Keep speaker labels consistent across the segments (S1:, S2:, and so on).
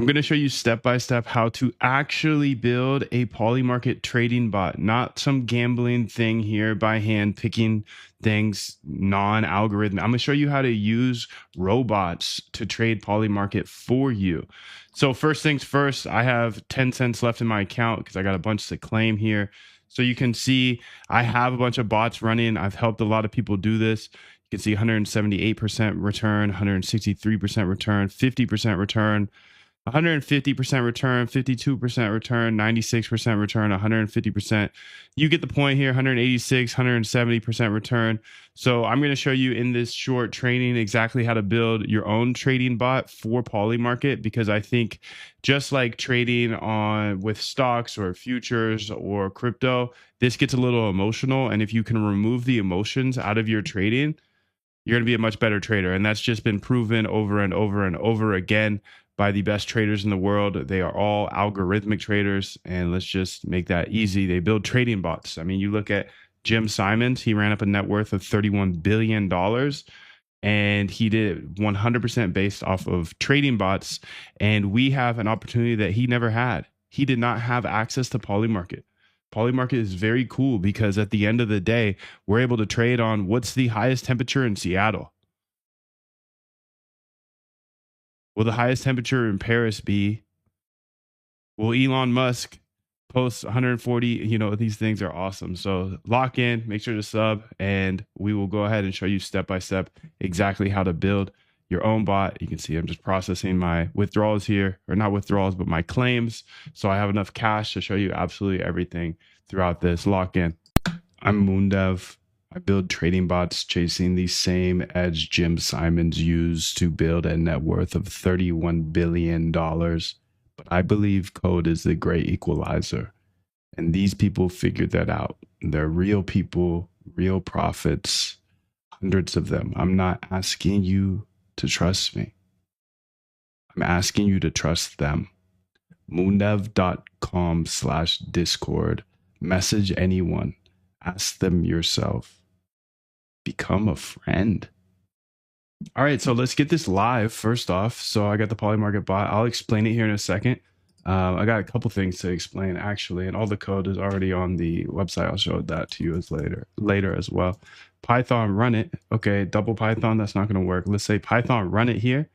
S1: I'm going to show you step by step how to actually build a Polymarket trading bot, not some gambling thing here by hand picking things non-algorithm. I'm going to show you how to use robots to trade Polymarket for you. So first things first, I have 10 cents left in my account because I got a bunch to claim here. So you can see I have a bunch of bots running. I've helped a lot of people do this. You can see 178% return, 163% return, 50% return, 150% return, 52% return, 96% return, 150%. You get the point here, 186, 170% return. So I'm going to show you in this short training exactly how to build your own trading bot for Polymarket, because I think just like trading on with stocks or futures or crypto, this gets a little emotional. And if you can remove the emotions out of your trading, you're going to be a much better trader. And that's just been proven over and over and over again by the best traders in the world. They are all algorithmic traders, and let's just make that easy. They build trading bots. I mean, you look at Jim Simons, he ran up a net worth of $31 billion, and he did it 100% based off of trading bots. And we have an opportunity that he never had. He did not have access to Polymarket. Polymarket is very cool because at the end of the day, we're able to trade on what's the highest temperature in Seattle. Will the highest temperature in Paris be? Will Elon Musk post 140? You know, these things are awesome. So lock in, make sure to sub, and we will go ahead and show you step by step exactly how to build your own bot. You can see I'm just processing my withdrawals here, or not withdrawals, but my claims. So I have enough cash to show you absolutely everything throughout this. Lock in. I'm Moondev. I build trading bots chasing the same edge Jim Simons used to build a net worth of $31 billion. But I believe code is the great equalizer. And these people figured that out. They're real people, real profits, hundreds of them. I'm not asking you to trust me. I'm asking you to trust them. Moondev.com/Discord. Message anyone. Ask them yourself. Become a friend. All right, so let's get this live first off. So I got the Polymarket bot. I'll explain it here in a second. I got a couple things to explain actually, and all the code is already on the website. I'll show that to you later as well. Python run it. Okay, double Python, that's not going to work. Let's say Python run it here.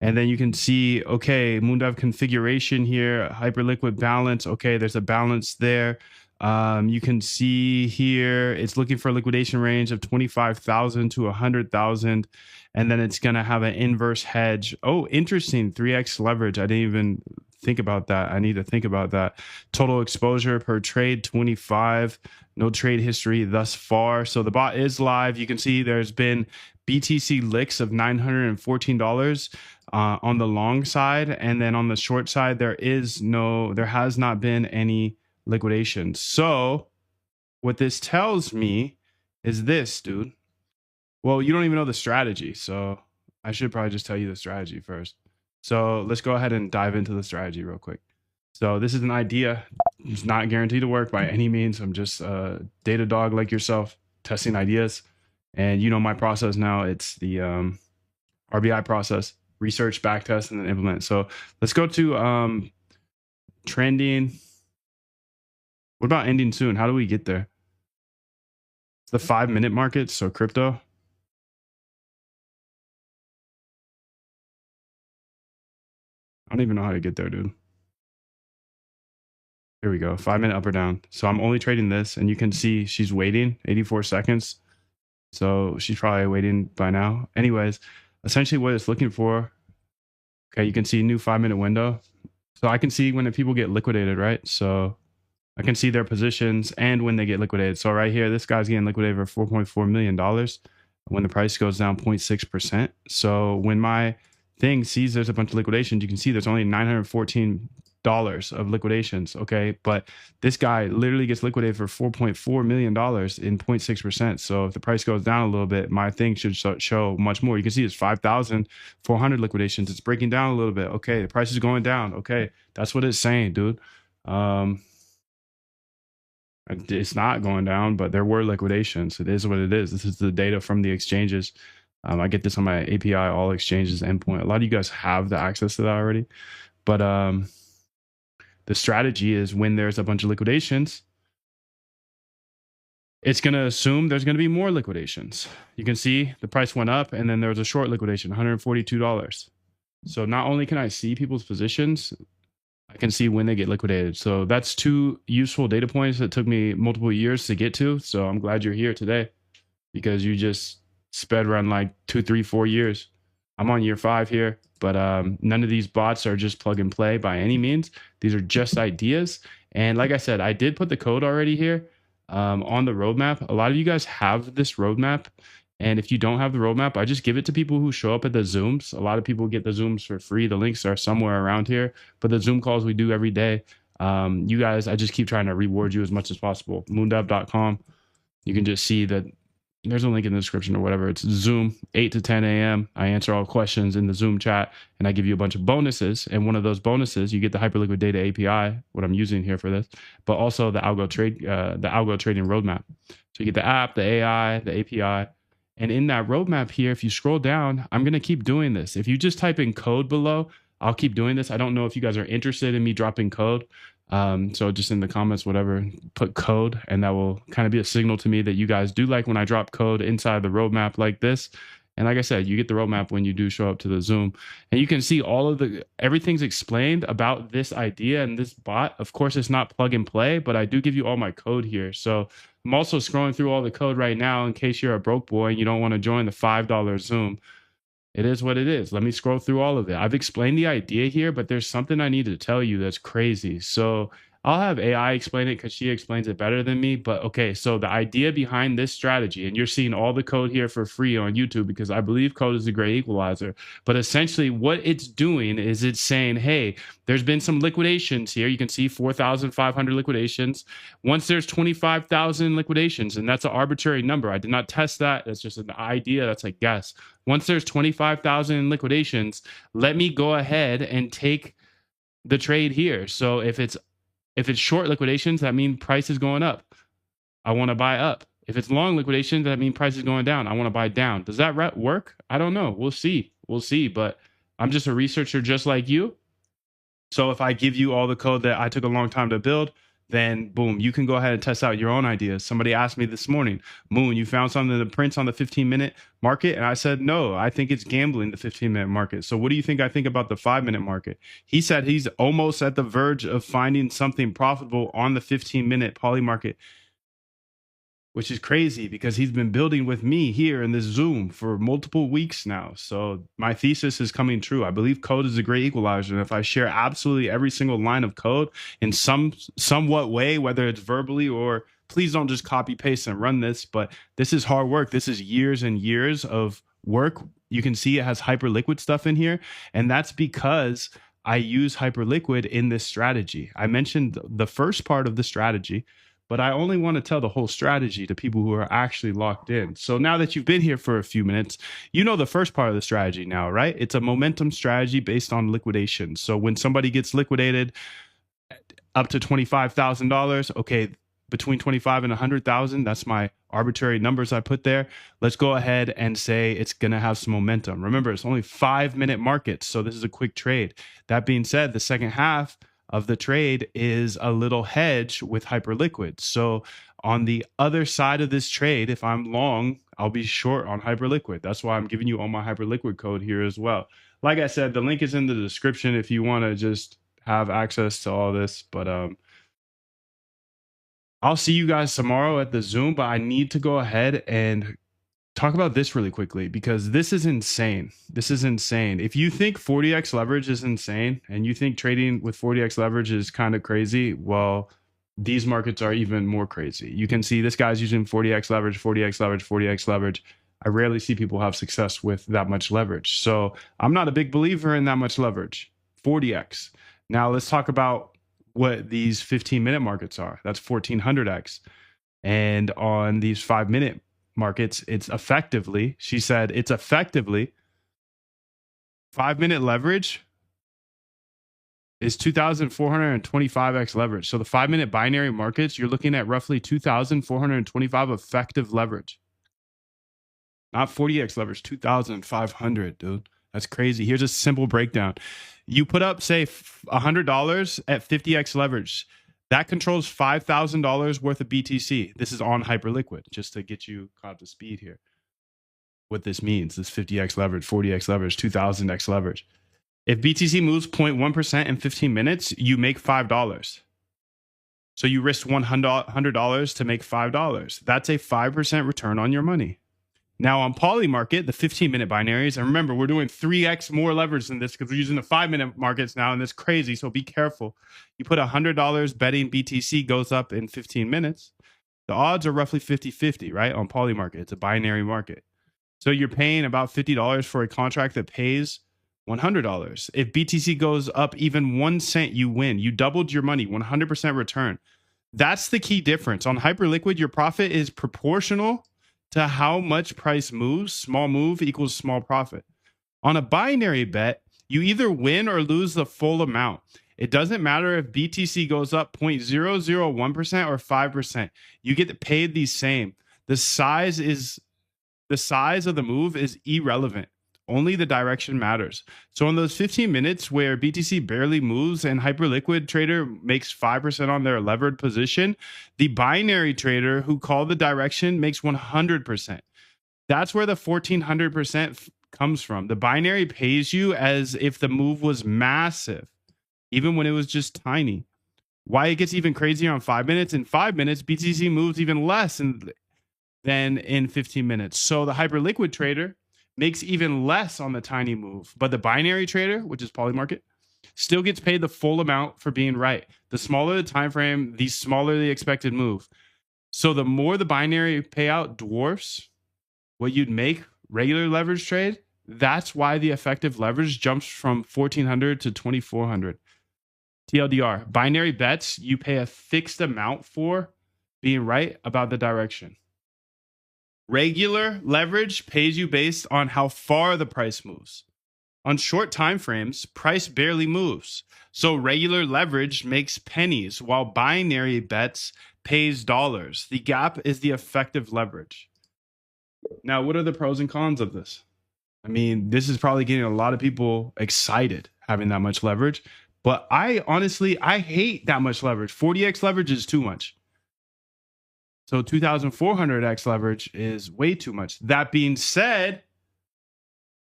S1: And then you can see, okay, Moondev configuration here, Hyperliquid balance. Okay, there's a balance there. You can see here, it's looking for a liquidation range of 25,000 to 100,000. And then it's going to have an inverse hedge. Oh, interesting. 3x leverage. I didn't even think about that. I need to think about that. Total exposure per trade, 25. No trade history thus far. So the bot is live. You can see there's been BTC licks of $914 on the long side. And then on the short side, there has not been any liquidation. So what this tells me is this, dude. Well, you don't even know the strategy. So I should probably just tell you the strategy first. So let's go ahead and dive into the strategy real quick. So this is an idea. It's not guaranteed to work by any means. I'm just a data dog like yourself, testing ideas. And you know my process now. It's the RBI process, research, backtest, and then implement. So let's go to trending. What about ending soon? How do we get there? It's the 5-minute market, so crypto. I don't even know how to get there, dude. Here we go, 5-minute up or down. So I'm only trading this, and you can see she's waiting 84 seconds. So she's probably waiting by now. Anyways, essentially what it's looking for, okay, you can see new 5-minute window. So I can see when the people get liquidated, right? So I can see their positions and when they get liquidated. So right here, this guy's getting liquidated for $4.4 million when the price goes down 0.6%. So when my thing sees there's a bunch of liquidations, you can see there's only $914 of liquidations. Okay. But this guy literally gets liquidated for $4.4 million in 0.6%. So if the price goes down a little bit, my thing should show much more. You can see it's 5,400 liquidations. It's breaking down a little bit. Okay. The price is going down. Okay. That's what it's saying, dude. It's not going down, but there were liquidations. It is what it is. This is the data from the exchanges. I get this on my API, all exchanges endpoint. A lot of you guys have the access to that already. But the strategy is when there's a bunch of liquidations, it's going to assume there's going to be more liquidations. You can see the price went up and then there was a short liquidation, $142. So not only can I see people's positions, I can see when they get liquidated. So that's two useful data points that took me multiple years to get to. So I'm glad you're here today because you just sped run like 2, 3, 4 years. I'm on year 5 here, but none of these bots are just plug and play by any means. These are just ideas. And like I said, I did put the code already here on the roadmap. A lot of you guys have this roadmap. And if you don't have the roadmap, I just give it to people who show up at the Zooms. A lot of people get the Zooms for free. The links are somewhere around here. But the Zoom calls we do every day, you guys, I just keep trying to reward you as much as possible. Moondev.com. You can just see that there's a link in the description or whatever. It's Zoom, 8 to 10 a.m. I answer all questions in the Zoom chat, and I give you a bunch of bonuses. And one of those bonuses, you get the Hyperliquid Data API, what I'm using here for this, but also the algo trading roadmap. So you get the app, the AI, the API. And in that roadmap here, if you scroll down, I'm going to keep doing this. If you just type in code below, I'll keep doing this. I don't know if you guys are interested in me dropping code. So just in the comments, whatever, put code, and that will kind of be a signal to me that you guys do like when I drop code inside the roadmap like this. And like I said, you get the roadmap when you do show up to the Zoom, and you can see all of everything's explained about this idea and this bot. Of course, it's not plug and play, but I do give you all my code here. So I'm also scrolling through all the code right now in case you're a broke boy and you don't want to join the $5 Zoom. It is what it is. Let me scroll through all of it. I've explained the idea here, but there's something I need to tell you that's crazy. So I'll have AI explain it because she explains it better than me. But okay, so the idea behind this strategy, and you're seeing all the code here for free on YouTube because I believe code is a great equalizer. But essentially what it's doing is it's saying, hey, there's been some liquidations here. You can see 4,500 liquidations. Once there's 25,000 liquidations, and that's an arbitrary number. I did not test that. That's just an idea. That's a guess. Once there's 25,000 liquidations, let me go ahead and take the trade here. So if it's short liquidations, that means price is going up. I want to buy up. If it's long liquidations, that means price is going down. I want to buy down. Does that work? I don't know. We'll see. We'll see. But I'm just a researcher just like you. So if I give you all the code that I took a long time to build, then boom, you can go ahead and test out your own ideas. Somebody asked me this morning, Moon, you found something that prints on the 15-minute market? And I said, no, I think it's gambling the 15-minute market. So what do you think I think about the 5-minute market? He said he's almost at the verge of finding something profitable on the 15-minute poly market, which is crazy because he's been building with me here in this Zoom for multiple weeks now. So my thesis is coming true. I believe code is a great equalizer. And if I share absolutely every single line of code in somewhat way, whether it's verbally or please don't just copy paste and run this, but this is hard work. This is years and years of work. You can see it has Hyperliquid stuff in here. And that's because I use Hyperliquid in this strategy. I mentioned the first part of the strategy, but I only want to tell the whole strategy to people who are actually locked in. So now that you've been here for a few minutes, you know the first part of the strategy now, right? It's a momentum strategy based on liquidation. So when somebody gets liquidated up to $25,000, okay, between 25 and 100,000, that's my arbitrary numbers I put there. Let's go ahead and say it's going to have some momentum. Remember, it's only 5-minute markets, so this is a quick trade. That being said, the second half of the trade is a little hedge with Hyperliquid. So on the other side of this trade, if I'm long, I'll be short on Hyperliquid. That's why I'm giving you all my Hyperliquid code here as well. Like I said, the link is in the description if you want to just have access to all this. But I'll see you guys tomorrow at the Zoom, but I need to go ahead and talk about this really quickly because this is insane. This is insane. If you think 40x leverage is insane and you think trading with 40x leverage is kind of crazy, well, these markets are even more crazy. You can see this guy's using 40x leverage, 40x leverage, 40x leverage. I rarely see people have success with that much leverage. So I'm not a big believer in that much leverage, 40x. Now let's talk about what these 15-minute markets are. That's 1400x. And on these 5-minute markets, it's effectively, she said, it's effectively 5-minute leverage is 2,425x leverage. So the 5-minute binary markets, you're looking at roughly 2,425 effective leverage. Not 40x leverage, 2,500, dude. That's crazy. Here's a simple breakdown. You put up, say, $100 at 50x leverage. That controls $5,000 worth of BTC. This is on Hyperliquid, just to get you caught up to speed here. What this means, this 50x leverage, 40x leverage, 2000x leverage. If BTC moves 0.1% in 15 minutes, you make $5. So you risk $100 to make $5. That's a 5% return on your money. Now on Polymarket, the 15-minute binaries, and remember, we're doing 3x more leverage than this because we're using the 5-minute markets now, and that's crazy, so be careful. You put $100 betting BTC goes up in 15 minutes. The odds are roughly 50-50, right, on Polymarket. It's a binary market. So you're paying about $50 for a contract that pays $100. If BTC goes up even 1 cent, you win. You doubled your money, 100% return. That's the key difference. On Hyperliquid, your profit is proportional to how much price moves. Small move equals small profit. On a binary bet, you either win or lose the full amount. It doesn't matter if BTC goes up 0.001% or 5%. You get paid the same. The size of the move is irrelevant. Only the direction matters. So in those 15 minutes where BTC barely moves and Hyperliquid trader makes 5% on their levered position, the binary trader who called the direction makes 100%. That's where the 1400% comes from. The binary pays you as if the move was massive, even when it was just tiny. Why it gets even crazier on 5 minutes? In 5 minutes, BTC moves even less than in 15 minutes. So the Hyperliquid trader makes even less on the tiny move, but the binary trader, which is Polymarket, still gets paid the full amount for being right. The smaller the time frame, the smaller the expected move. So the more the binary payout dwarfs what you'd make regular leverage trade, that's why the effective leverage jumps from 1400 to 2400. TLDR, binary bets, you pay a fixed amount for being right about the direction. Regular leverage pays you based on how far the price moves. On short time frames, price barely moves. So regular leverage makes pennies while binary bets pays dollars. The gap is the effective leverage. Now, what are the pros and cons of this? I mean, this is probably getting a lot of people excited having that much leverage, but I hate that much leverage. 40x leverage is too much. So 2,400x leverage is way too much. That being said,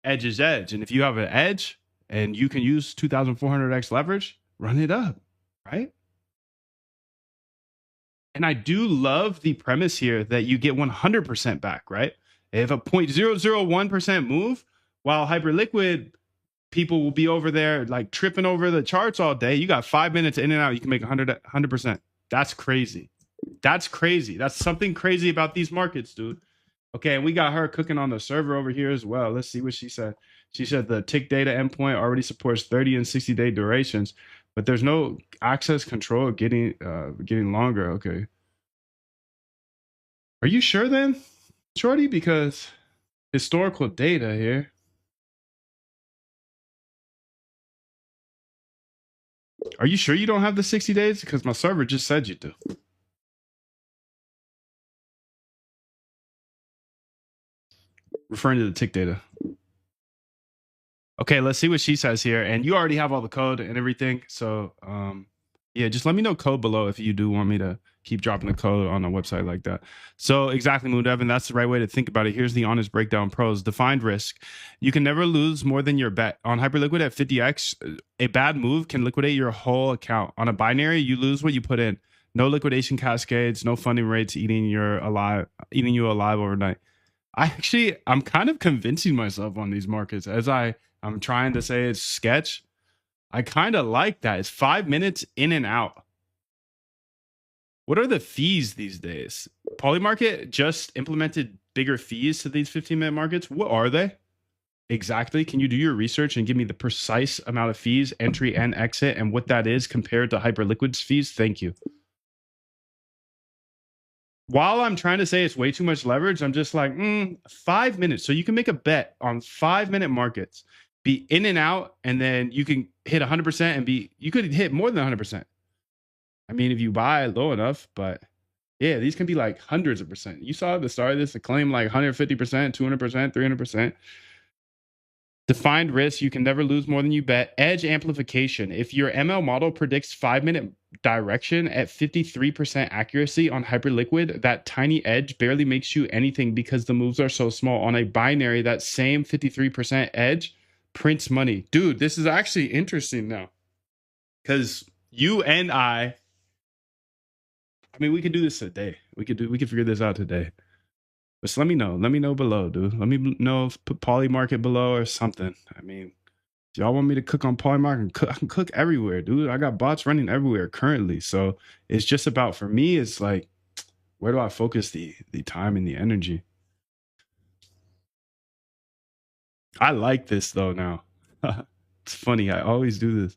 S1: edge is edge. And if you have an edge and you can use 2,400x leverage, run it up, right? And I do love the premise here that you get 100% back, right? If a 0.001% move, while Hyperliquid people will be over there like tripping over the charts all day, you got 5 minutes in and out, you can make 100%. That's crazy. That's crazy. That's something crazy about these markets, dude. Okay, and we got her cooking on the server over here as well. Let's see what she said. She said the tick data endpoint already supports 30 and 60-day durations, but there's no access control getting longer. Okay. Are you sure then, Shorty? Because historical data here. Are you sure you don't have the 60 days? Because my server just said you do. Referring to the tick data. Okay, let's see what she says here. And you already have all the code and everything. So yeah, just let me know code below if you do want me to keep dropping the code on a website like that. So exactly, Moon Devin, that's the right way to think about it. Here's the honest breakdown pros. Defined risk. You can never lose more than your bet. On Hyperliquid at 50x, a bad move can liquidate your whole account. On a binary, you lose what you put in. No liquidation cascades, no funding rates eating you alive overnight. I'm kind of convincing myself on these markets as I'm trying to say it's sketch. I kind of like that. It's 5 minutes in and out. What are the fees these days? Polymarket just implemented bigger fees to these 15-minute markets. What are they exactly? Can you do your research and give me the precise amount of fees, entry and exit, and what that is compared to Hyperliquid's fees? Thank you. While I'm trying to say it's way too much leverage, I'm just like, 5 minutes. So you can make a bet on 5-minute markets, be in and out, and then you can hit 100% and you could hit more than 100%. I mean, if you buy low enough, but yeah, these can be like hundreds of percent. You saw at the start of this, a claim like 150%, 200%, 300%. Defined risk, you can never lose more than you bet. Edge amplification. If your ML model predicts 5-minute direction at 53% accuracy on Hyperliquid, that tiny edge barely makes you anything because the moves are so small. On a binary, that same 53% edge prints money. Dude, this is actually interesting now. Because you and I mean, we could do this today. We could figure this out today. But let me know. Let me know below, dude. Let me know if put Polymarket below or something. I mean, if y'all want me to cook on Polymarket, I can cook everywhere, dude. I got bots running everywhere currently. So it's just about, for me, it's like, where do I focus the time and the energy? I like this though now. It's funny. I always do this.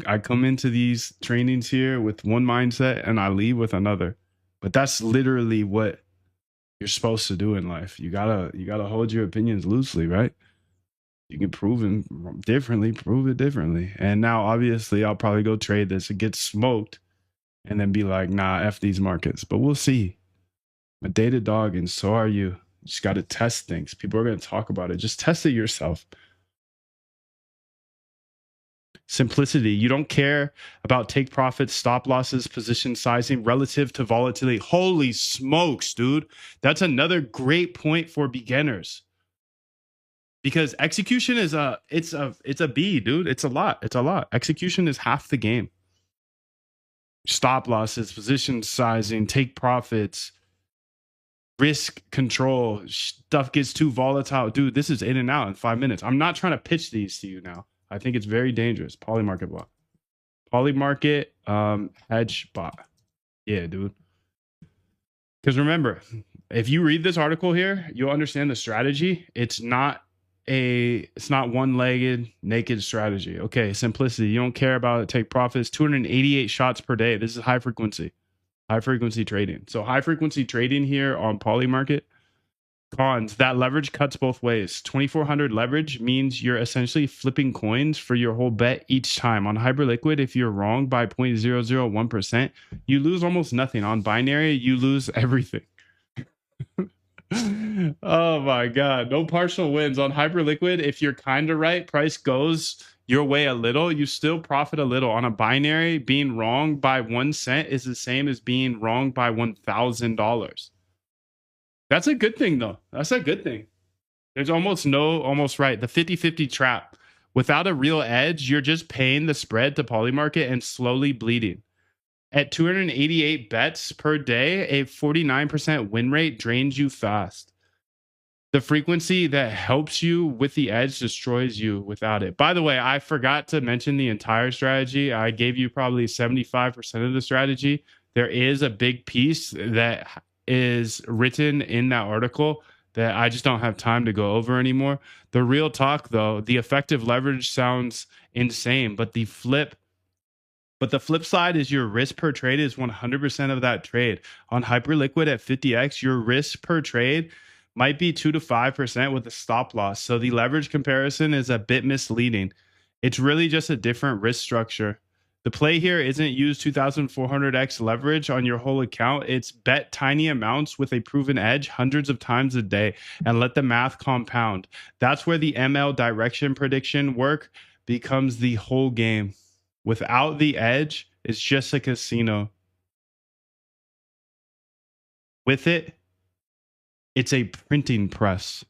S1: I come into these trainings here with one mindset and I leave with another. But that's literally what you're supposed to do in life. You gotta hold your opinions loosely, right? You can prove it differently. And now obviously I'll probably go trade this and get smoked and then be like, nah, F these markets. But we'll see. I'm a data dog and so are you. You just gotta test things. People are gonna talk about it. Just test it yourself. Simplicity. You don't care about take profits, stop losses, position sizing relative to volatility. Holy smokes, dude. That's another great point for beginners. Because execution is it's a B, dude. It's a lot. Execution is half the game. Stop losses, position sizing, take profits, risk control. Stuff gets too volatile. Dude, this is in and out in 5 minutes. I'm not trying to pitch these to you now. I think it's very dangerous. Polymarket bot. Polymarket hedge bot. Yeah, dude. Because remember, if you read this article here, you'll understand the strategy. It's not one-legged naked strategy. Okay, simplicity. You don't care about it. Take profits. 288 shots per day. This is high frequency trading. So high frequency trading here on Polymarket. Cons, that leverage cuts both ways. 2400 leverage means you're essentially flipping coins for your whole bet each time. On Hyperliquid, if you're wrong by 0.001%, you lose almost nothing. On binary, you lose everything. Oh my God. No partial wins. On Hyperliquid, if you're kind of right, price goes your way a little, you still profit a little. On a binary, being wrong by 1 cent is the same as being wrong by $1,000. That's a good thing, though. That's a good thing. There's almost right. The 50-50 trap. Without a real edge, you're just paying the spread to Polymarket and slowly bleeding. At 288 bets per day, a 49% win rate drains you fast. The frequency that helps you with the edge destroys you without it. By the way, I forgot to mention the entire strategy. I gave you probably 75% of the strategy. There is a big piece that is written in that article that I just don't have time to go over anymore. The real talk, though, the effective leverage sounds insane, but the flip side is your risk per trade is 100% of that trade. On Hyperliquid at 50x, your risk per trade might be 2 to 5% with a stop loss. So the leverage comparison is a bit misleading. It's really just a different risk structure. The play here isn't use 2,400x leverage on your whole account. It's bet tiny amounts with a proven edge hundreds of times a day and let the math compound. That's where the ML direction prediction work becomes the whole game. Without the edge, it's just a casino. With it, it's a printing press.